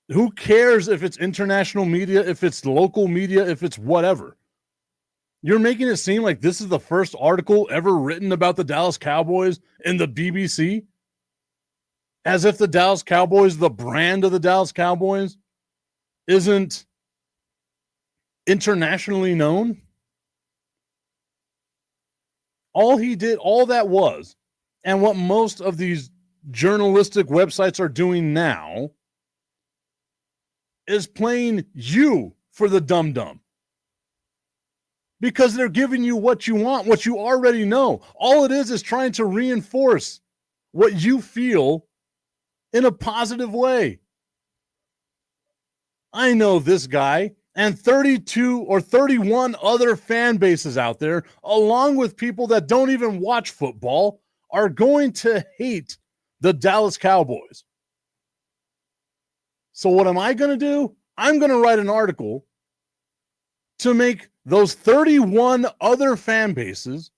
who cares if it's international media, if it's local media, if it's whatever? You're making it seem like this is the first article ever written about the Dallas Cowboys in the BBC? As if the Dallas Cowboys, the brand of the Dallas Cowboys, isn't internationally known? All he did, all that was, and what most of these journalistic websites are doing now, is playing you for the dum-dum. Because they're giving you what you want, what you already know. All it is trying to reinforce what you feel in a positive way. I know this guy and 32 or 31 other fan bases out there, along with people that don't even watch football, are going to hate the Dallas Cowboys. So what am I going to do? I'm going to write an article to make those 31 other fan bases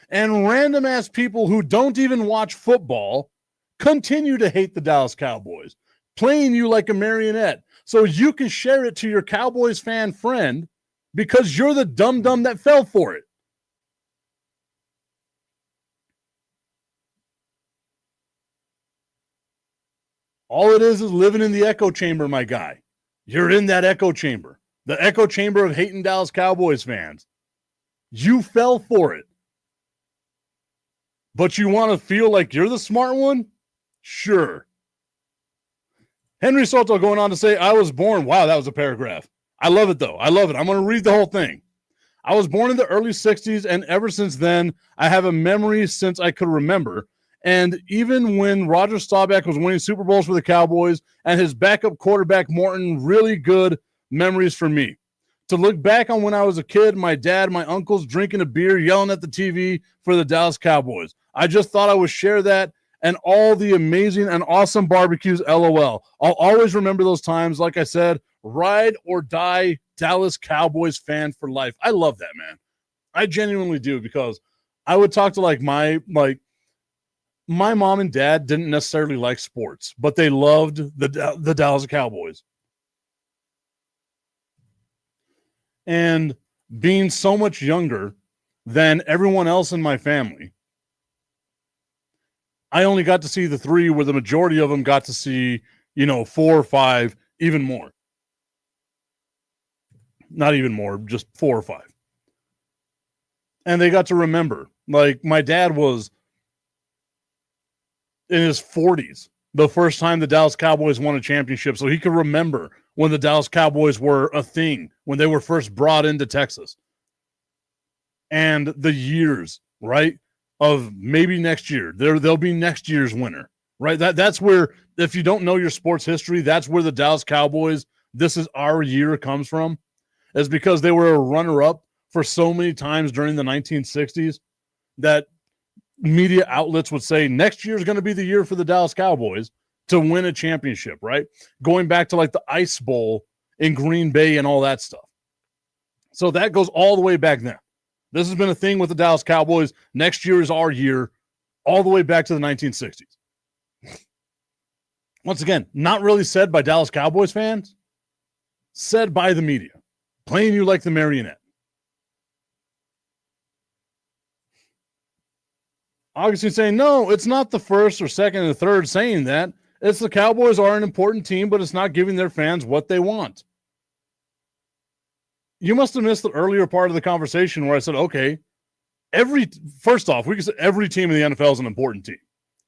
and random ass people who don't even watch football continue to hate the Dallas Cowboys, playing you like a marionette so you can share it to your Cowboys fan friend because you're the dum-dum that fell for it. All it is living in the echo chamber, my guy. You're in that echo chamber. The echo chamber of hating Dallas Cowboys fans. You fell for it. But you want to feel like you're the smart one? Sure. Henry Soto going on to say, I was born. Wow, that was a paragraph. I love it, though. I love it. I'm going to read the whole thing. I was born in the early 60s, and ever since then, I have a memory since I could remember. And even when Roger Staubach was winning Super Bowls for the Cowboys and his backup quarterback, Morton, really good memories for me. To look back on when I was a kid, my dad, my uncles drinking a beer, yelling at the TV for the Dallas Cowboys. I just thought I would share that and all the amazing and awesome barbecues, LOL. I'll always remember those times. Like I said, ride or die Dallas Cowboys fan for life. I love that, man. I genuinely do, because I would talk to my mom and dad didn't necessarily like sports, but they loved the Dallas Cowboys. And being so much younger than everyone else in my family, I only got to see the three where the majority of them got to see, 4 or 5, even more. Not even more, just 4 or 5. And they got to remember, like, my dad was in his 40s the first time the Dallas Cowboys won a championship, so he could remember when the Dallas Cowboys were a thing, when they were first brought into Texas. And the years, right, of maybe next year, there'll be next year's winner, right? That's where, if you don't know your sports history, that's where the Dallas Cowboys, this is our year, comes from, is because they were a runner-up for so many times during the 1960s that media outlets would say next year is going to be the year for the Dallas Cowboys to win a championship, right? Going back to like the Ice Bowl in Green Bay and all that stuff. So that goes all the way back then. This has been a thing with the Dallas Cowboys. Next year is our year, all the way back to the 1960s. Once again, not really said by Dallas Cowboys fans, said by the media, playing you like the marionette. Augustine saying, no, it's not the first or second or third saying that. It's the Cowboys are an important team, but it's not giving their fans what they want. You must have missed the earlier part of the conversation where I said, okay, first off, we can say every team in the NFL is an important team.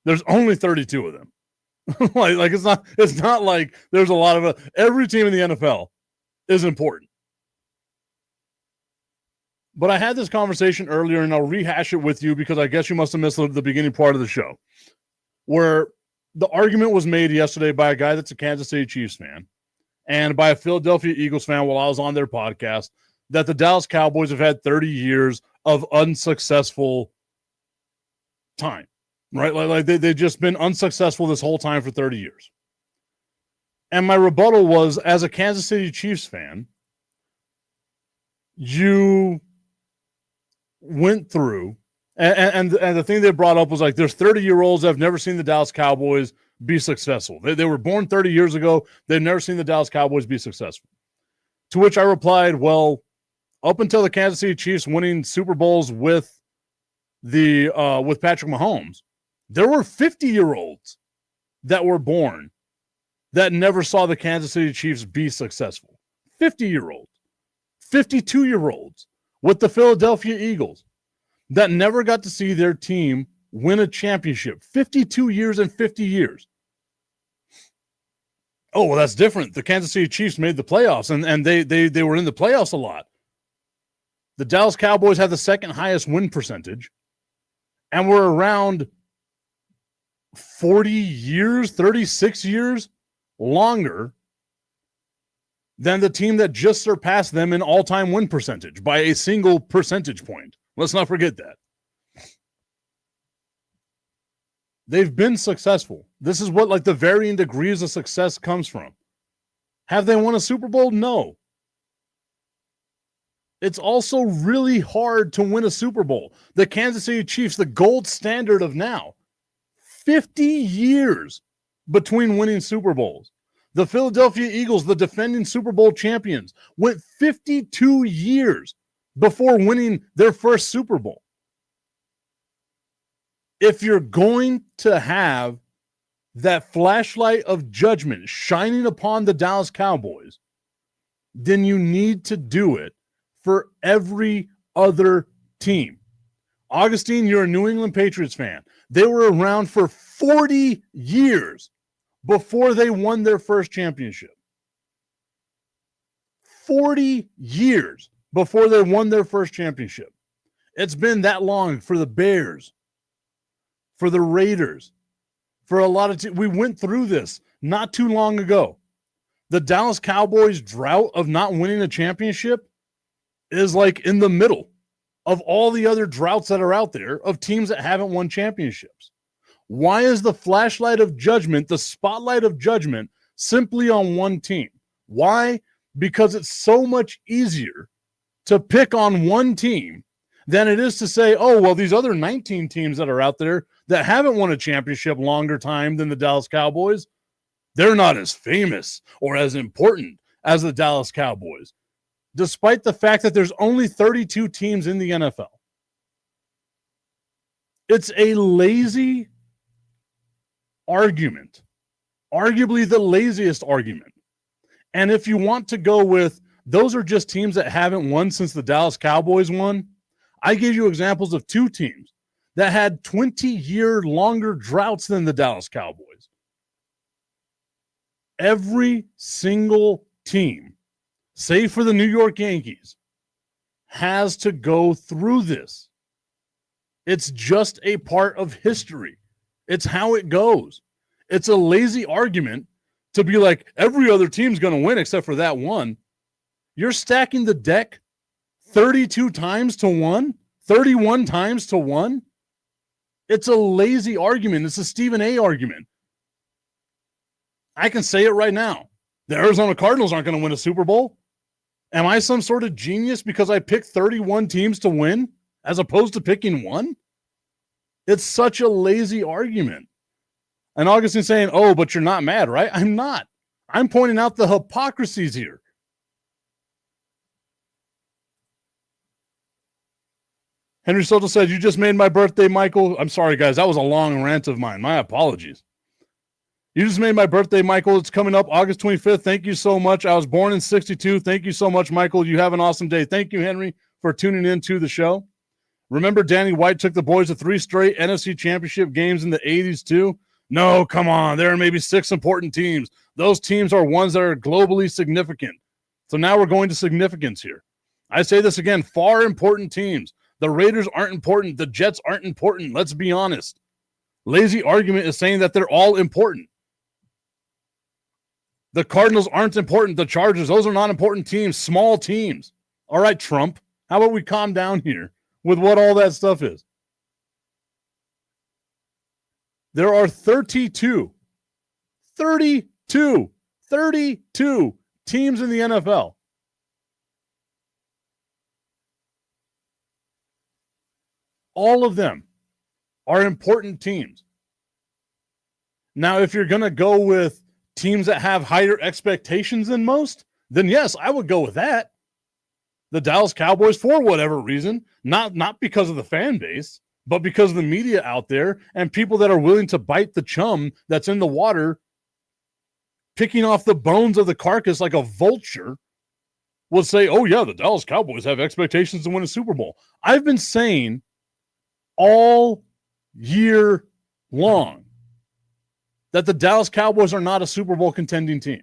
There's only 32 of them. like it's not like there's a lot of every team in the NFL is important. But I had this conversation earlier, and I'll rehash it with you because I guess you must have missed the beginning part of the show, where the argument was made yesterday by a guy that's a Kansas City Chiefs fan and by a Philadelphia Eagles fan while I was on their podcast that the Dallas Cowboys have had 30 years of unsuccessful time. Right? Like they've just been unsuccessful this whole time for 30 years. And my rebuttal was, as a Kansas City Chiefs fan, you went through, and the thing they brought up was like, there's 30-year-olds that have never seen the Dallas Cowboys be successful. They were born 30 years ago. They've never seen the Dallas Cowboys be successful. To which I replied, well, up until the Kansas City Chiefs winning Super Bowls with Patrick Mahomes, there were 50-year-olds that were born that never saw the Kansas City Chiefs be successful. 50-year-olds, 52-year-olds with the Philadelphia Eagles that never got to see their team win a championship. 52 years and 50 years. Oh, well, that's different. The Kansas City Chiefs made the playoffs, and they were in the playoffs a lot. The Dallas Cowboys had the second highest win percentage and were around 40 years, 36 years longer than the team that just surpassed them in all-time win percentage by a single percentage point. Let's not forget that. They've been successful. This is what like the varying degrees of success comes from. Have they won a Super Bowl? No. It's also really hard to win a Super Bowl. The Kansas City Chiefs, the gold standard of now, 50 years between winning Super Bowls. The Philadelphia Eagles, the defending Super Bowl champions, went 52 years before winning their first Super Bowl. If you're going to have that flashlight of judgment shining upon the Dallas Cowboys, then you need to do it for every other team. Augustine, you're a New England Patriots fan. They were around for 40 years before they won their first championship. 40 years before they won their first championship. It's been that long for the Bears, for the Raiders, for a lot of teams. We went through this not too long ago. The Dallas Cowboys drought of not winning a championship is like in the middle of all the other droughts that are out there of teams that haven't won championships. Why is the flashlight of judgment, the spotlight of judgment, simply on one team? Why? Because it's so much easier to pick on one team than it is to say, oh, well, these other 19 teams that are out there that haven't won a championship longer time than the Dallas Cowboys, they're not as famous or as important as the Dallas Cowboys, despite the fact that there's only 32 teams in the NFL. It's a lazy argument, arguably the laziest argument. And if you want to go with those are just teams that haven't won since the Dallas Cowboys won, I gave you examples of two teams that had 20-year longer droughts than the Dallas Cowboys. Every single team, save for the New York Yankees, has to go through this. It's just a part of history. It's how it goes. It's a lazy argument to be like, every other team's going to win except for that one. You're stacking the deck 32 times to 1, 31 times to 1. It's a lazy argument. It's a Stephen A. argument. I can say it right now. The Arizona Cardinals aren't going to win a Super Bowl. Am I some sort of genius because I picked 31 teams to win as opposed to picking one? It's such a lazy argument. And Augustine's saying, oh, but you're not mad, right? I'm not. I'm pointing out the hypocrisies here. Henry Soto said, you just made my birthday, Michael. I'm sorry, guys. That was a long rant of mine. My apologies. You just made my birthday, Michael. It's coming up August 25th. Thank you so much. I was born in 62. Thank you so much, Michael. You have an awesome day. Thank you, Henry, for tuning in to the show. Remember, Danny White took the boys to 3 straight NFC championship games in the 80s, too? No, come on. There are maybe 6 important teams. Those teams are ones that are globally significant. So now we're going to significance here. I say this again, far important teams. The Raiders aren't important. The Jets aren't important. Let's be honest. Lazy argument is saying that they're all important. The Cardinals aren't important. The Chargers, those are not important teams, small teams. All right, Trump, how about we calm down here with what all that stuff is? There are 32 teams in the NFL. All of them are important teams. Now, if you're going to go with teams that have higher expectations than most, then yes, I would go with that. The Dallas Cowboys, for whatever reason, not because of the fan base, but because of the media out there and people that are willing to bite the chum that's in the water, picking off the bones of the carcass like a vulture, will say, oh yeah, the Dallas Cowboys have expectations to win a Super Bowl. I've been saying all year long that the Dallas Cowboys are not a Super Bowl contending team.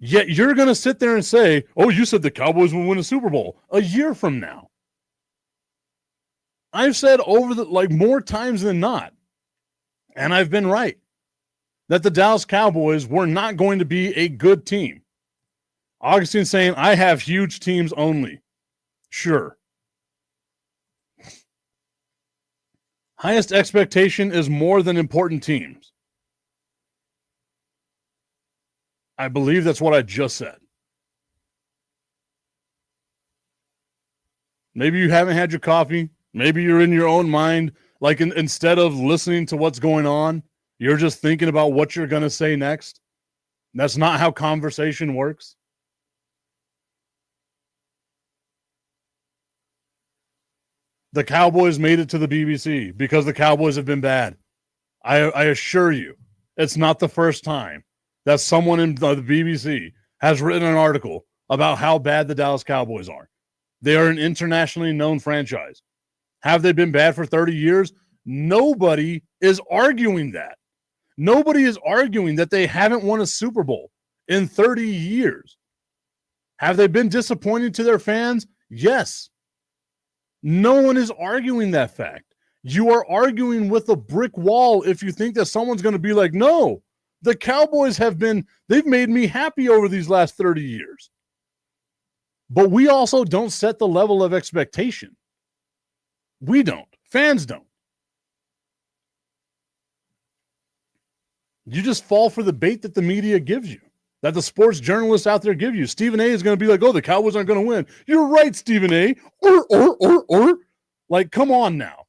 Yet you're going to sit there and say, oh, you said the Cowboys will win a Super Bowl a year from now. I've said more times than not, and I've been right, that the Dallas Cowboys were not going to be a good team. Augustine's saying, I have huge teams only. Sure. Highest expectation is more than important teams. I believe that's what I just said. Maybe you haven't had your coffee. Maybe you're in your own mind. Like instead of listening to what's going on, you're just thinking about what you're going to say next. That's not how conversation works. The Cowboys made it to the BBC because the Cowboys have been bad. I assure you, it's not the first time that someone in the BBC has written an article about how bad the Dallas Cowboys are. They are an internationally known franchise. Have they been bad for 30 years? Nobody is arguing that. Nobody is arguing that they haven't won a Super Bowl in 30 years. Have they been disappointing to their fans? Yes. No one is arguing that fact. You are arguing with a brick wall if you think that someone's going to be like, no, the Cowboys they've made me happy over these last 30 years. But we also don't set the level of expectation. We don't. Fans don't. You just fall for the bait that the media gives you, that the sports journalists out there give you. Stephen A is going to be like, oh, the Cowboys aren't going to win. You're right, Stephen A. Or. Like, come on now.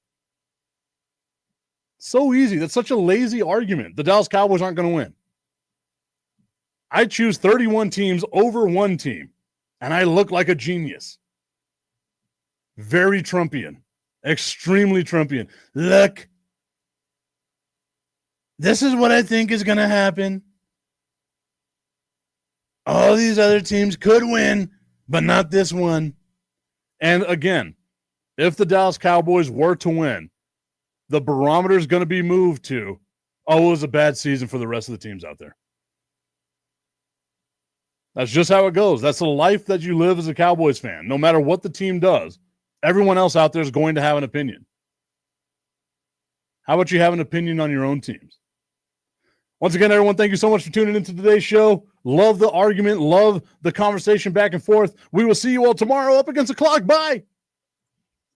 So easy. That's such a lazy argument. The Dallas Cowboys aren't going to win. I choose 31 teams over one team, and I look like a genius. Very Trumpian. Extremely Trumpian. Look, this is what I think is going to happen. All these other teams could win, but not this one. And again, if the Dallas Cowboys were to win, the barometer is going to be moved to, oh, it was a bad season for the rest of the teams out there. That's just how it goes. That's the life that you live as a Cowboys fan. No matter what the team does, everyone else out there is going to have an opinion. How about you have an opinion on your own teams? Once again, everyone, thank you so much for tuning into today's show. Love the argument. Love the conversation back and forth. We will see you all tomorrow up against the clock. Bye.